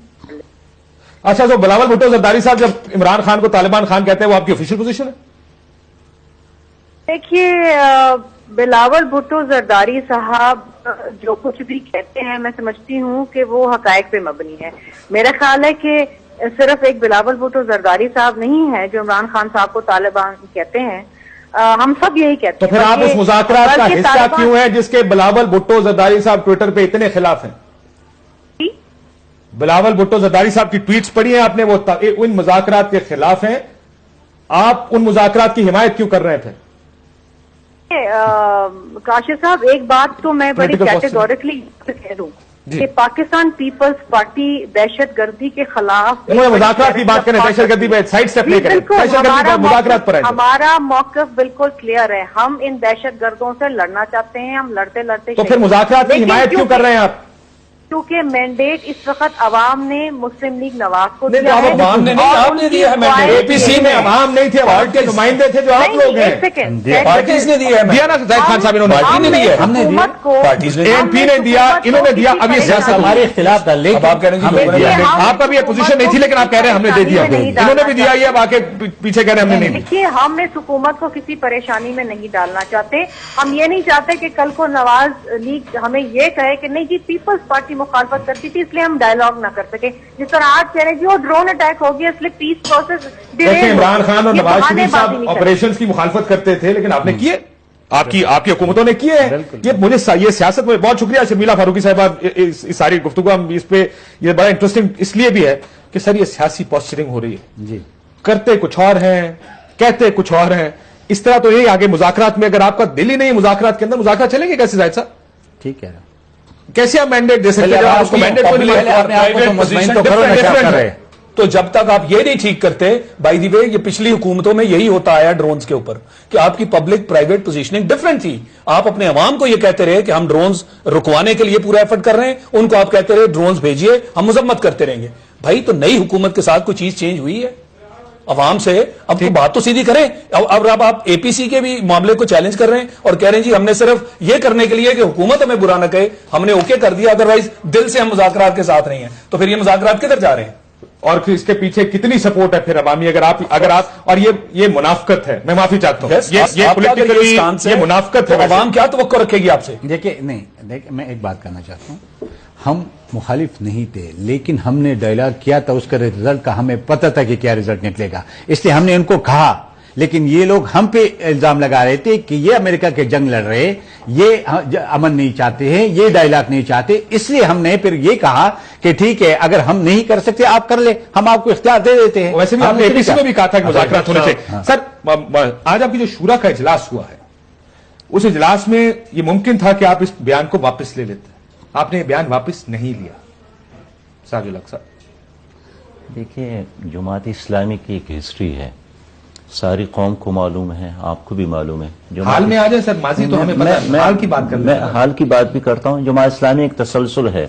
اچھا, تو بلاول بھٹو زرداری صاحب جب عمران خان کو طالبان خان کہتے ہیں وہ آپ کی آفیشیل پوزیشن ہے؟ دیکھیے بلاول بھٹو زرداری صاحب جو کچھ بھی کہتے ہیں میں سمجھتی ہوں کہ وہ حقائق پہ مبنی ہے. میرا خیال ہے کہ صرف ایک بلاول بھٹو زرداری صاحب نہیں ہے جو عمران خان صاحب کو طالبان کہتے ہیں, ہم سب یہی کہتے ہیں. تو پھر آپ اس مذاکرات کا حصہ کیوں ہیں جس کے بلاول بھٹو زرداری صاحب ٹویٹر پہ اتنے خلاف ہیں؟ بلاول بھٹو زرداری صاحب کی ٹویٹس پڑھی ہیں آپ نے, وہ ان مذاکرات کے خلاف ہیں, آپ ان مذاکرات کی حمایت کیوں کر رہے تھے؟ کاشف صاحب ایک بات تو میں بڑی کیٹیگوریکلی کہہ دوں کہ پاکستان پیپلز پارٹی دہشت گردی کے خلاف مذاکرات کی بات کریں, دہشت گردی پہ سائڈ اسٹیپ لے کریں, دہشت گردی پر مذاکرات پر ہمارا موقف بالکل کلیئر ہے. ہم ان دہشت گردوں سے لڑنا چاہتے ہیں, ہم لڑتے لڑتے. تو پھر مذاکرات کی حمایت کیوں کر رہے ہیں آپ؟ کیونکہ مینڈیٹ اس وقت عوام نے مسلم لیگ نواز کو دیا ہے. عوام نے نہیں, آپ نے دیا ہے مینڈیٹ. اے پی سی میں عوام نہیں تھے, عوام کے نمائندے تھے جو آپ لوگ ہیں. پارٹیز نے دیا ہے, دیا نا زاہد خان صاحب, انہوں نے پارٹی نے دیا, ہم نے دیا, اے پی نے دیا, انہوں نے دیا. اب یہ سیاست ہمارے خلاف تھا, لیکن آپ کہہ رہے ہیں آپ کا بھی یہ پوزیشن نہیں تھی لیکن آپ کہہ رہے ہیں ہم نے دے دیا. انہوں نے بھی دیا, یہ اب آ کے پیچھے کہہ رہے ہیں ہم نے نہیں. دیکھیے ہم اس حکومت کو کسی پریشانی میں نہیں ڈالنا چاہتے. ہم یہ نہیں چاہتے کہ کل کو نواز لیگ ہمیں یہ کہے کہ نہیں جی پیپلز پارٹی مخالفت کرتی تھی اس لیے ہم ڈائلاگ نہ کر سکے. جس طرح آج کہہ رہے ہیں جی وہ ڈرون اٹیک ہو گیا اس لیے پیس پروسیس. عمران خان اور نواز شریف صاحب آپریشنز کی مخالفت کرتے تھے لیکن آپ نے کیے, آپ کی حکومتوں نے کیے ہیں. یہ سیاست میں بہت شکریہ شرمیلا فاروقی صاحبہ, اس ساری گفتگو ہم اس پہ یہ بڑا انٹرسٹنگ اس لیے بھی ہے کہ سر یہ سیاسی پوسچرنگ ہو رہی ہے. جی کرتے کچھ اور ہیں, کہتے کچھ اور ہیں. اس طرح تو یہی آگے مذاکرات میں اگر آپ کا دل ہی نہیں مذاکرات کے اندر, مذاکرات چلیں گے کیسے زاہد صاحب؟ ٹھیک ہے, کیسے آپ مینڈیٹ دے سکتے ہیں؟ تو جب تک آپ یہ نہیں ٹھیک کرتے, بائی دی وے یہ پچھلی حکومتوں میں یہی ہوتا آیا ڈرونز کے اوپر کہ آپ کی پبلک پرائیویٹ پوزیشننگ ڈفرنٹ تھی. آپ اپنے عوام کو یہ کہتے رہے کہ ہم ڈرونز رکوانے کے لیے پورا ایفرٹ کر رہے ہیں, ان کو آپ کہتے رہے ڈرونز بھیجیے, ہم مذمت کرتے رہیں گے. بھائی تو نئی حکومت کے ساتھ کوئی چیز چینج ہوئی ہے عوام سے؟ اب تو بات تو سیدھی کریں. اب آپ اے پی سی کے بھی معاملے کو چیلنج کر رہے ہیں اور کہہ رہے ہیں جی ہم نے صرف یہ کرنے کے لیے کہ حکومت ہمیں برا نہ کہے ہم نے اوکے کر دیا, ادروائز دل سے ہم مذاکرات کے ساتھ نہیں ہیں. تو پھر یہ مذاکرات کدھر جا رہے ہیں؟ اور پھر اس کے پیچھے کتنی سپورٹ ہے پھر عوامی؟ اگر آپ اور یہ منافقت ہے, میں معافی چاہتا ہوں, یہ پولیٹیکلی یہ منافقت ہے. عوام کیا توقع رکھے گی آپ سے؟ دیکھیں نہیں دیکھ میں ایک بات کرنا چاہتا ہوں، ہم مخالف نہیں تھے، لیکن ہم نے ڈائلاگ کیا تھا، اس کا رزلٹ کا ہمیں پتہ تھا کہ کیا رزلٹ نکلے گا، اس لیے ہم نے ان کو کہا، لیکن یہ لوگ ہم پہ الزام لگا رہے تھے کہ یہ امریکہ کے جنگ لڑ رہے، یہ امن نہیں چاہتے ہیں، یہ ڈائلاگ نہیں چاہتے، اس لیے ہم نے پھر یہ کہا کہ ٹھیک ہے اگر ہم نہیں کر سکتے آپ کر لیں، ہم آپ کو اختیار دے دیتے ہیں۔ ویسے بھی آپ نے اے پی سی میں بھی کہا تھا کہ مذاکرات ہونے چاہیے۔ سر آج آپ کی جو شورا کا اجلاس ہوا ہے، اس اجلاس میں یہ ممکن تھا کہ آپ اس بیان کو واپس لے لیتے، آپ نے یہ بیان واپس نہیں لیا۔ ساجد الحق صاحب، دیکھیے جماعت اسلامی کی ایک ہسٹری ہے، ساری قوم کو معلوم ہے، آپ کو بھی معلوم ہے۔ حال میں آ جائے سر، ماضی تو ہمیں پتہ ہے، حال کی بات کر میں حال کی بات بھی کرتا ہوں۔ جماعت اسلامی ایک تسلسل ہے،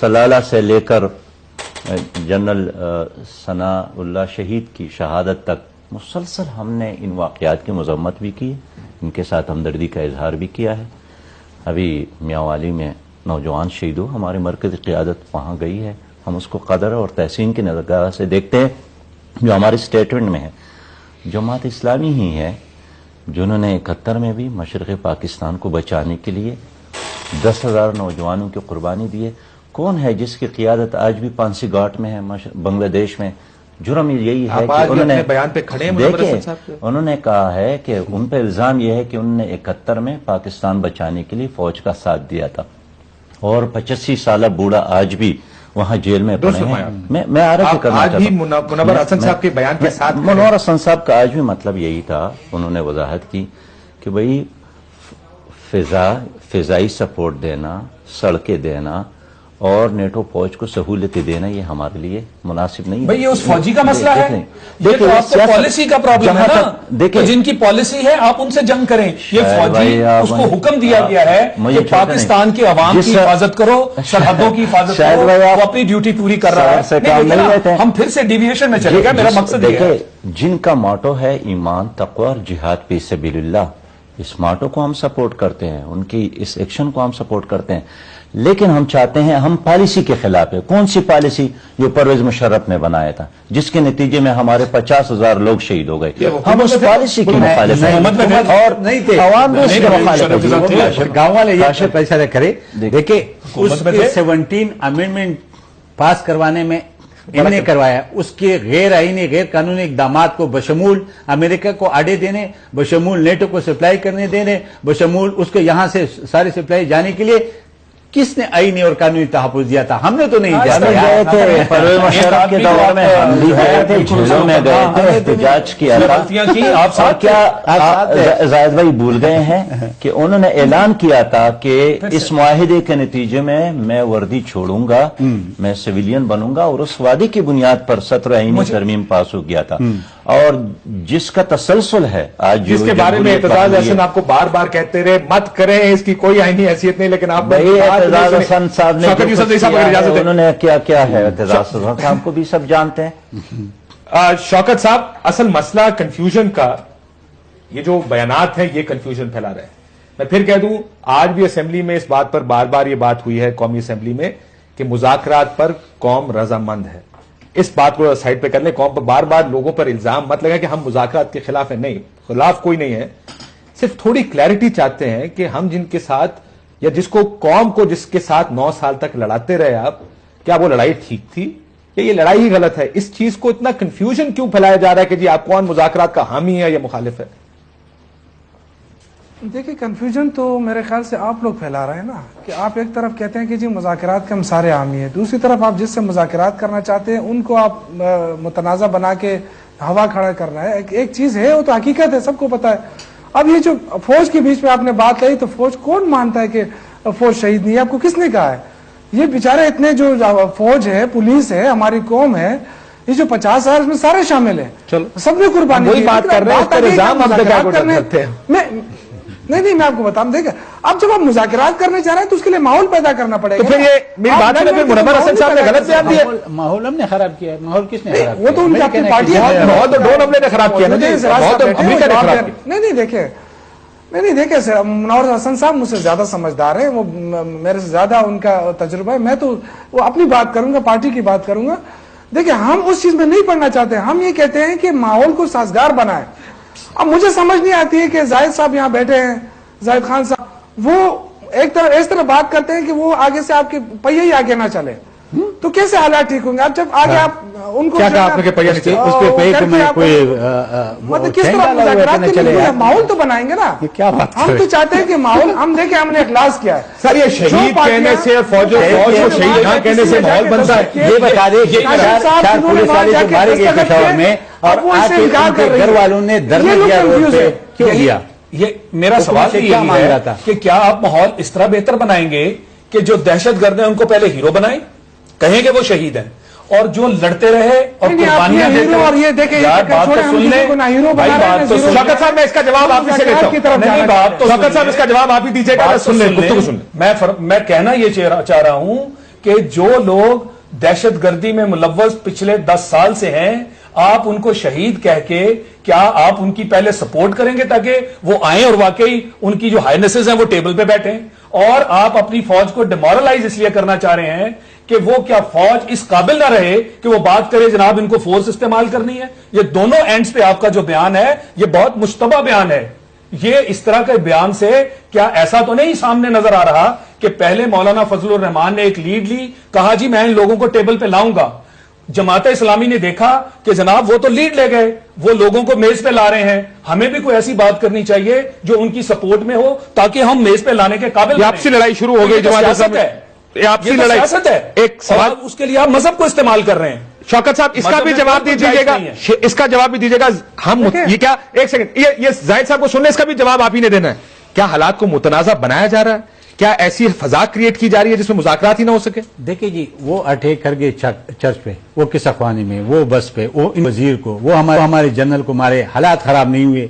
سلالہ سے لے کر جنرل ثناء اللہ شہید کی شہادت تک مسلسل ہم نے ان واقعات کی مذمت بھی کی، ان کے ساتھ ہمدردی کا اظہار بھی کیا ہے۔ ابھی میاوالی میں نوجوان شہید ہو، ہمارے مرکزی قیادت وہاں گئی ہے، ہم اس کو قدر اور تحسین کی نظرگاہ سے دیکھتے ہیں۔ جو ہمارے اسٹیٹمنٹ میں ہے، جماعت اسلامی ہی ہے جنہوں نے 71 میں بھی مشرق پاکستان کو بچانے کے لیے 10,000 نوجوانوں کی قربانی دی ہے۔ کون ہے جس کی قیادت آج بھی پانسی گھاٹ میں ہے بنگلہ دیش میں؟ جرم یہی ہے کہ انہوں نے بیان پہ کھڑے ہیں، انہوں نے کہا ہے کہ ان پہ الزام یہ ہے کہ انہوں نے 71 میں پاکستان بچانے کے لیے فوج کا ساتھ دیا تھا، اور 85 سالہ بوڑھا آج بھی وہاں جیل میں پڑے ہیں۔ میں عرض کرنا چاہتا ہوں، منور حسن صاحب کے بیان کے ساتھ منور حسن صاحب کا آج بھی مطلب یہی تھا، انہوں نے وضاحت کی کہ بھئی فضائی سپورٹ دینا، سڑکیں دینا اور نیٹو فوج کو سہولتیں دینا یہ ہمارے لیے مناسب نہیں ہے۔ بھئی یہ اس فوجی کا مسئلہ ہے، یہ تو آپ کو پالیسی کا پرابلم ہے نا، تو جن کی پالیسی ہے آپ ان سے جنگ کریں۔ یہ فوجی اس کو حکم دیا گیا ہے کہ پاکستان کے عوام کی حفاظت کرو، سرحدوں کی حفاظت کرو، وہ اپنی ڈیوٹی پوری کر رہا ہے۔ ہم پھر سے ڈیویشن میں چلے گا، میرا مقصد یہ ہے۔ جن کا موٹو ہے ایمان، تقوی اور جہاد فی سبیل اللہ، اس موٹو کو ہم سپورٹ کرتے ہیں، ان کی اس ایکشن کو ہم سپورٹ کرتے ہیں، لیکن ہم چاہتے ہیں، ہم پالیسی کے خلاف ہے۔ کون سی پالیسی؟ جو پرویز مشرف نے بنایا تھا، جس کے نتیجے میں ہمارے 50,000 لوگ شہید ہو گئے۔ ہم اس پالیسی کی مخالف ہیں اور عوام بھی اس کے مخالف ہیں۔ گاؤں والے یہ پیسہ نہ کرے۔ دیکھیں اس کے 17 امینڈمنٹ پاس کروانے میں انہوں نے کروایا، اس کے غیر آئینی غیر قانونی اقدامات کو بشمول امریکہ کو آڑے دینے، بشمول نیٹو کو سپلائی کرنے دینے، بشمول اس کو یہاں سے ساری سپلائی جانے کے لیے کس نے آئینی اور قانونی تحفظ دیا تھا؟ ہم نے تو نہیں دیا تھا۔ پرویز مشرف کے دور میں ہم بھی گئے تھے، جھیلوں میں گئے تھے، احتجاج کیا تھا۔ اور کیا زاہد بھائی بھول گئے ہیں کہ انہوں نے اعلان کیا تھا کہ اس معاہدے کے نتیجے میں وردی چھوڑوں گا، میں سویلین بنوں گا، اور اس وعدے کی بنیاد پر 17 آئینی ترمیم پاس ہو گیا تھا، اور جس کا تسلسل ہے آج، جس کے بارے میں اعتزاز احسن آپ کو بار بار کہتے رہے مت کریں، اس کی کوئی آئینی حیثیت نہیں، لیکن آپ اعتزاز حسن صاحب نے انہوں نے کیا ہے، اعتزاز حسن صاحب کو بھی سب جانتے ہیں۔ شوکت صاحب، اصل مسئلہ کنفیوژن کا، یہ جو بیانات ہیں یہ کنفیوژن پھیلا رہے ہیں۔ میں پھر کہہ دوں، آج بھی اسمبلی میں اس بات پر بار بار یہ بات ہوئی ہے، قومی اسمبلی میں، کہ مذاکرات پر قوم رضامند ہے۔ اس بات کو سائڈ پہ کر لیں، قوم پر بار بار لوگوں پر الزام مت لگا کہ ہم مذاکرات کے خلاف ہیں، نہیں، خلاف کوئی نہیں ہے، صرف تھوڑی کلیئرٹی چاہتے ہیں کہ ہم جن کے ساتھ، یا جس کو قوم کو جس کے ساتھ 9 سال تک لڑاتے رہے آپ، کیا وہ لڑائی ٹھیک تھی یا یہ لڑائی ہی غلط ہے؟ اس چیز کو اتنا کنفیوژن کیوں پھیلایا جا رہا ہے کہ جی آپ کون مذاکرات کا حامی ہے یا مخالف ہے؟ دیکھیں کنفیوژن تو میرے خیال سے آپ لوگ پھیلا رہے ہیں نا، کہ آپ ایک طرف کہتے ہیں کہ جی مذاکرات کے ہم سارے حامی ہیں، دوسری طرف آپ جس سے مذاکرات کرنا چاہتے ہیں ان کو آپ متنازع بنا کے ہوا کھڑا کرنا ہے۔ ایک چیز ہے، وہ تو حقیقت ہے، سب کو پتا ہے۔ اب یہ جو فوج کے بیچ میں آپ نے بات کہی، تو فوج کون مانتا ہے کہ فوج شہید نہیں ہے؟ آپ کو کس نے کہا ہے؟ یہ بیچارے اتنے جو فوج ہے، پولیس ہے، ہماری قوم ہے، یہ جو 50,000 اس میں سارے شامل ہیں، سب نے قربانی دی۔ بات کر رہے ہیں، نہیں میں آپ کو بتاؤں، دیکھیں اب جب آپ مذاکرات کرنے چاہ رہے ہیں تو اس کے لیے ماحول پیدا کرنا پڑے گا۔ تو پھر یہ میری بات ہے، پھر منور حسن صاحب نے غلط بیان دیا۔ ماحول ہم نے خراب کیا ہے، ماحول کس نے خراب کیا؟ وہ تو ان کی اپنی پارٹی ہے، بہت ڈون ہم نے خراب کیا نا جی، بہت امریکہ نے خراب کیا۔ نہیں دیکھیں منور حسن صاحب مجھ سے زیادہ سمجھدار ہیں، وہ میرے سے زیادہ ان کا تجربہ ہے، میں تو وہ اپنی بات کروں گا، پارٹی کی بات کروں گا۔ دیکھیں ہم اس چیز میں نہیں پڑنا چاہتے، ہم یہ کہتے ہیں کہ ماحول کو سازگار بنائے۔ اب مجھے سمجھ نہیں آتی ہے کہ زاہد صاحب یہاں بیٹھے ہیں، زاہد خان صاحب، وہ ایک طرح اس طرح بات کرتے ہیں کہ وہ آگے سے آپ کے پہیے ہی آگے نہ چلے، تو کیسے حالات ٹھیک ہوں گے؟ آپ جب آگے آپ ان کو کیا کہا آپ نے کہ پہیہ نہیں چلے؟ اس پہ پہ کر کو کے میں آپ- کوئی مطلب کس طرح مذاکرات کے لیے ماحول تو بنائیں گے نا؟ کیا بات ہم تو چاہتے ہیں کہ ماحول، ہم دیکھیں ہم نے اخلاص کیا ہے سر یہ شہید کہنے سے فوج کو شہید نہ کہنے سے ماحول بنتا ہے. یہ بتا دیں کہ چار پولیس والے جو مارے گئے پشاور میں، اور آج ان کے گھر والوں نے دھرنا دیا روڈ پہ، کیوں دیا؟ یہ میرا سوال سے یہ کیا مانگ رہا ہے تھا؟ کہ کیا آپ ماحول اس طرح بہتر بنائیں گے کہ جو دہشت گرد ہیں ان کو پہلے ہیرو بنائیں، کہیں کہ وہ شہید ہیں، اور جو لڑتے رہے اور نہیں، آپ قربانیاں یہ دیتے ہیرو اور رہے؟ یہ دیکھیں، یار یہ بات تو چھوڑیں، ہم سن کسی لیں کو نہ ہیرو بھائی، بنا رہے ہیں، بات تو نہ سن زیرو۔ شوکت صاحب میں اس کا جواب آپ ہی سے لیتا کی ہوں. طرف نہیں، جانا بات تو شوکت صاحب اس کا جواب آپ ہی دیجیے گا. بات تو سن لیں، سن لیں. گفتگو سن لیں. میں کہنا یہ چاہ رہا ہوں کہ جو لوگ دہشت گردی میں ملوث پچھلے 10 سال سے ہیں، آپ ان کو شہید کہہ کے کیا آپ ان کی پہلے سپورٹ کریں گے تاکہ وہ آئیں اور واقعی ان کی جو ہائنسز ہیں وہ ٹیبل پہ بیٹھیں؟ اور آپ اپنی فوج کو ڈیمورلائز اس لیے کرنا چاہ رہے ہیں کہ وہ کیا فوج اس قابل نہ رہے کہ وہ بات کرے جناب ان کو فورس استعمال کرنی ہے؟ یہ دونوں اینڈز پہ آپ کا جو بیان ہے یہ بہت مشتبہ بیان ہے. یہ اس طرح کے بیان سے کیا ایسا تو نہیں سامنے نظر آ رہا کہ پہلے مولانا فضل الرحمان نے ایک لیڈ لی، کہا جی میں ان لوگوں کو ٹیبل پہ لاؤں گا، جماعت اسلامی نے دیکھا کہ جناب وہ تو لیڈ لے گئے، وہ لوگوں کو میز پہ لا رہے ہیں، ہمیں بھی کوئی ایسی بات کرنی چاہیے جو ان کی سپورٹ میں ہو تاکہ ہم میز پہ لانے کے قابل یہ آپسی لڑائی شروع ہو گئی جماعت اسلامی. یہ آپسی یہ تو لڑائی. سیاست ہے. ایک سوال اور اس کے لیے آپ مذہب کو استعمال کر رہے ہیں. شوکت صاحب اس کا مذہب بھی میں جواب کوئی دیجیے گنجائش گا، نہیں ہے. اس کا جواب بھی دیجیے گا. ہم یہ کیا ایک سیکنڈ یہ زاہد صاحب کو سننے، اس کا بھی جواب آپ ہی نے دینا ہے. کیا حالات کو متنازع بنایا جا رہا ہے؟ کیا ایسی فضا کریٹ کی جا رہی ہے جس میں مذاکرات ہی نہ ہو سکے؟ دیکھیں جی، وہ اٹیک کر گئے چرچ پہ، وہ قصہ خوانی میں، وہ بس پہ، وہ ان وزیر کو، وہ ہمارے جنرل کو مارے، حالات خراب نہیں ہوئے.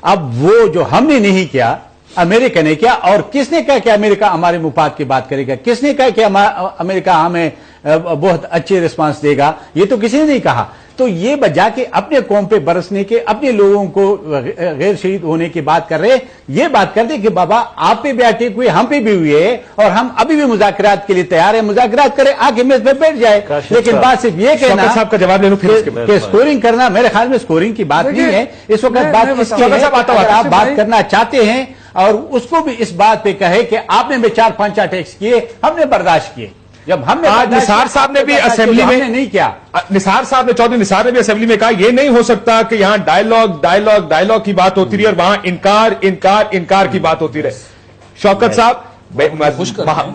اب وہ جو ہم نے نہیں کیا، امریکہ نے کیا. اور کس نے کہا کہ امریکہ ہمارے مفاد کی بات کرے گا؟ کس نے کہا کہ امریکہ ہمیں بہت اچھے رسپانس دے گا؟ یہ تو کسی نے نہیں کہا. تو یہ بجا کے اپنے قوم پہ برسنے کے، اپنے لوگوں کو غیر شہید ہونے کی بات کر رہے، یہ بات کر دیں کہ بابا آپ پہ بھی اٹیک ہوئے، ہم پہ بھی ہوئے، اور ہم ابھی بھی مذاکرات کے لیے تیار ہیں. مذاکرات کرے، آگے میز پہ بیٹھ جائے. لیکن بات صرف یہ کہنا شوکت صاحب کا جواب لے لوں پھر اس کے بعد. کہ اسکورنگ کرنا، میرے خیال میں اسکورنگ کی بات نہیں ہے اس وقت. بات اس کی ہے کہ اگر آپ بات کرنا چاہتے ہیں اور اس کو بھی اس بات پہ کہے کہ آپ نے بھی 4-5 اٹیکس کیے، ہم نے برداشت کیے. جب ہم نے آج نثار صاحب نے بھی اسمبلی میں نہیں کیا، نثار صاحب نے، چودھری نثار نے بھی اسمبلی میں کہا یہ نہیں ہو سکتا کہ یہاں ڈائیلاگ کی بات ہوتی رہی اور وہاں انکار کی بات ہوتی رہے. شوکت صاحب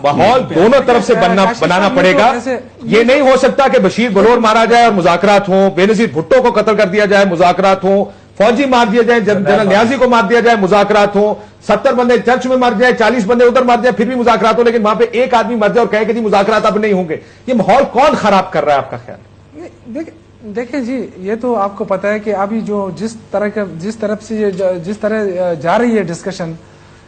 ماحول دونوں طرف سے بنانا پڑے گا. یہ نہیں ہو سکتا کہ بشیر بلور مارا جائے اور مذاکرات ہوں، بے نظیر بھٹو کو قتل کر دیا جائے مذاکرات ہوں، فوجی مار دیا جائے، جنرل نیازی کو مار دیا جائے مذاکرات ہوں، 70 بندے چرچ میں مر جائے، 40 بندے ادھر مر جائے، پھر بھی مذاکرات ہو، لیکن وہاں پہ ایک آدمی مر جائے اور کہے کہ جی مذاکرات اب نہیں ہوں گے. یہ ماحول کون خراب کر رہا ہے آپ کا خیال؟ دیکھیں جی، یہ تو آپ کو پتا ہے کہ ابھی جو جس طرح جا رہی ہے ڈسکشن،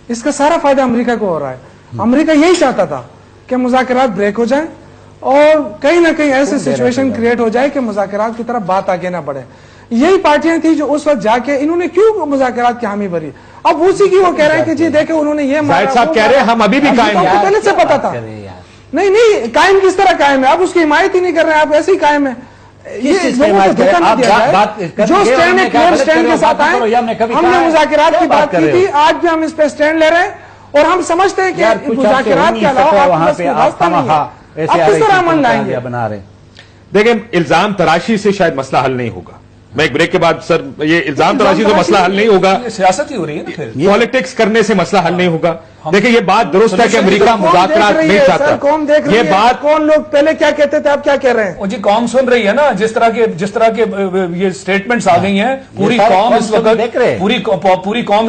اس کا سارا فائدہ امریکہ کو ہو رہا ہے. امریکہ یہی چاہتا تھا کہ مذاکرات بریک ہو جائیں اور کہیں نہ کہیں ایسے سچویشن کریٹ ہو جائے کہ مذاکرات کی طرف بات آگے نہ بڑھے. یہی پارٹیاں تھیں جو اس وقت جا کے انہوں نے کیوں مذاکرات کی حامی بھری. اب اسی کی وہ کہہ رہے ہیں کہ جی دیکھیں انہوں نے یہ زاہد صاحب کہہ رہے ہیں ہم ابھی بھی قائم ہیں. پہلے سے پتا تھا. نہیں قائم کس طرح قائم ہے؟ آپ اس کی حمایت ہی نہیں کر رہے ہیں، آپ ایسے ہی قائم ہیں. یہ لوگوں کو دھوکہ نہ دیا جائے. جو اسٹینڈ ہے کلیئر اسٹینڈ کے ساتھ آئے. ہم نے مذاکرات کی بات کی تھی، آج بھی ہم اس پہ اسٹینڈ لے رہے ہیں اور ہم سمجھتے ہیں کہ مذاکرات کے علاوہ راستہ نہیں ہے. آپ کس طرح عمل لائیں گے؟ دیکھیں الزام تراشی سے شاید مسئلہ حل نہیں ہوگا. میں ایک بریک کے بعد سر یہ الزام تراشی سے مسئلہ حل نہیں ہوگا، سیاست ہی ہو رہی ہے نا پھر. پالیٹکس کرنے سے مسئلہ حل نہیں ہوگا. دیکھیں یہ بات درست ہے کہ امریکہ مذاکرات نہیں چاہتا. کون دیکھ رہی یہ ہے؟ بات کون لوگ پہلے کیا کہتے تھے، اب کیا کہہ رہے ہیں؟ جی قوم سن رہی ہے نا، جس طرح کے یہ سٹیٹمنٹس آ گئی ہیں. پوری قوم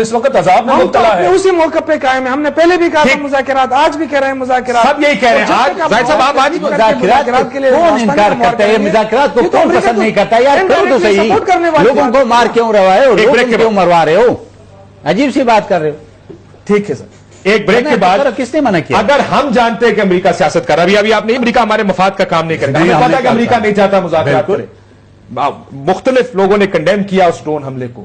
اس وقت عذاب میں ہم تو مبتلا اپنے ہے. اسی موقع پہ قائم ہیں. ہم نے پہلے بھی کہا تھا مذاکرات، آج بھی کہہ رہے ہیں مذاکرات. سب یہی کہہ رہے ہیں. آج زاہد صاحب آپ آج مذاکرات کے لیے کون انکار کرتا ہے؟ مذاکرات کو کون پسند نہیں کرتا؟ یار کرو تو صحیح. لوگوں کو مار کیوں رہے ہو؟ لوگوں کیوں مروا رہے ہو؟ عجیب سی بات کر رہے ہو. ٹھیک ہے سر، ایک بریک کے بعد کس نے منع کیا؟ اگر ہم جانتے ہیں کہ امریکہ سیاست کر رہا ہے، ابھی آپ نے امریکہ ہمارے مفاد کا کام نہیں کرتا، ہمیں پتا کہ امریکہ نہیں چاہتا مذاکرات کرے. مختلف لوگوں نے کنڈیم کیا اس ڈرون حملے کو.